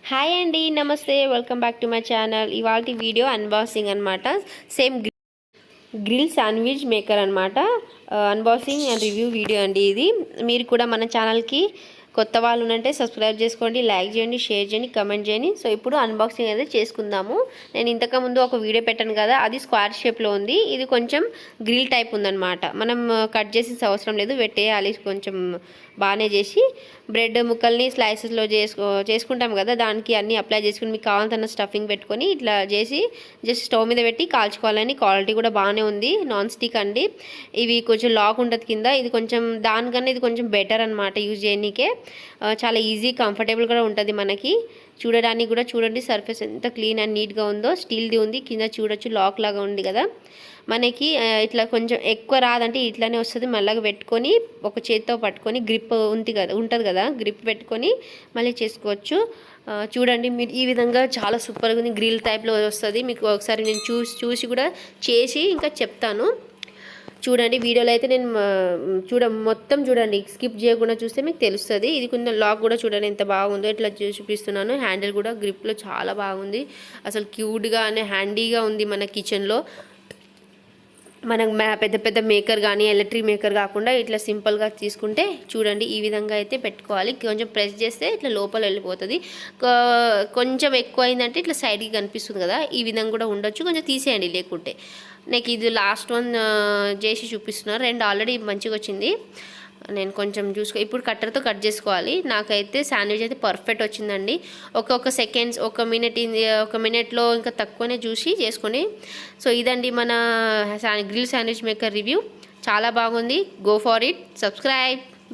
Hi అండి, నమస్తే, welcome back to my channel. ఇవాళ వీడియో అన్బాక్సింగ్ అనమాట. సేమ్ గ్రిల్ శాండ్విచ్ మేకర్ అనమాట. అన్బాక్సింగ్ అండ్ రివ్యూ వీడియో అండి ఇది. మీరు కూడా మన ఛానల్కి కొత్త వాళ్ళు ఉన్నంటే సబ్స్క్రైబ్ చేసుకోండి, లైక్ చేయండి, షేర్ చేయండి, కమెంట్ చేయండి. సో ఇప్పుడు అన్బాక్సింగ్ అయితే చేసుకుందాము. నేను ఇంతకుముందు ఒక వీడియో పెట్టాను కదా, అది స్క్వేర్ షేప్లో ఉంది. ఇది కొంచెం గ్రిల్ టైప్ ఉందన్నమాట. మనం కట్ చేసిన అవసరం లేదు, పెట్టేయాలి. కొంచెం బాగానే చేసి బ్రెడ్ ముక్కల్ని స్లైసెస్లో చేసుకుంటాం కదా, దానికి అన్నీ అప్లై చేసుకుని మీకు కావాల్సిన స్టఫింగ్ పెట్టుకొని ఇట్లా చేసి జస్ట్ స్టవ్ మీద పెట్టి కాల్చుకోవాలని. క్వాలిటీ కూడా బాగానే ఉంది, నాన్ స్టిక్ అండి. ఇవి కొంచెం లాక్ ఉంటుంది కింద. ఇది కొంచెం దానికన్నా ఇది కొంచెం బెటర్ అనమాట యూజ్ చేయడానికే. చాలా ఈజీ, కంఫర్టబుల్ కూడా ఉంటుంది మనకి. చూడడానికి కూడా చూడండి, సర్ఫేస్ ఎంత క్లీన్ అండ్ నీట్గా ఉందో. స్టీల్ది ఉంది, కింద చూడొచ్చు లాక్ లాగా ఉంది కదా మనకి. ఇట్లా కొంచెం ఎక్కువ రాదంటే ఇట్లానే వస్తుంది. మెల్లగా పెట్టుకొని ఒక చేత్తో పట్టుకొని గ్రిప్ ఉంటుంది కదా, గ్రిప్ పెట్టుకొని మళ్ళీ చేసుకోవచ్చు. చూడండి మీరు, ఈ విధంగా చాలా సూపర్గా ఉంది. గ్రిల్ టైప్లో వస్తుంది. మీకు ఒకసారి నేను చూసి కూడా చేసి ఇంకా చెప్తాను. చూడండి వీడియోలో అయితే నేను మొత్తం చూడండి, స్కిప్ చేయకుండా చూస్తే మీకు తెలుస్తుంది. ఇది కొంచెం లాక్ కూడా చూడండి ఎంత బాగుందో. ఇట్లా చూపిస్తున్నాను. హ్యాండిల్ కూడా గ్రిప్లో చాలా బాగుంది. అసలు క్యూట్గా అనే హ్యాండీగా ఉంది. మన కిచెన్లో మనం పెద్ద పెద్ద మేకర్ కానీ ఎలక్ట్రిక్ మేకర్ కాకుండా ఇట్లా సింపుల్గా తీసుకుంటే చూడండి ఈ విధంగా అయితే పెట్టుకోవాలి. కొంచెం ప్రెస్ చేస్తే ఇట్లా లోపల వెళ్ళిపోతుంది. కొంచెం ఎక్కువ అయిందంటే ఇట్లా సైడ్కి కనిపిస్తుంది కదా, ఈ విధంగా కూడా ఉండొచ్చు. కొంచెం తీసేయండి లేకుంటే. నాకు ఇది లాస్ట్ వన్ చేసి చూపిస్తున్నారు. 2 ఆల్రెడీ మంచిగా వచ్చింది. నేను కొంచెం ఇప్పుడు కట్టర్తో కట్ చేసుకోవాలి. నాకైతే శాండ్విచ్ అయితే పర్ఫెక్ట్ వచ్చిందండి. ఒక సెకండ్స్, ఒక మినిట్లో ఇంకా తక్కువనే చూసి చేసుకోండి. సో ఇదండి మన గ్రిల్ శాండ్విచ్ మేకర్ రివ్యూ. చాలా బాగుంది. Go for it, subscribe.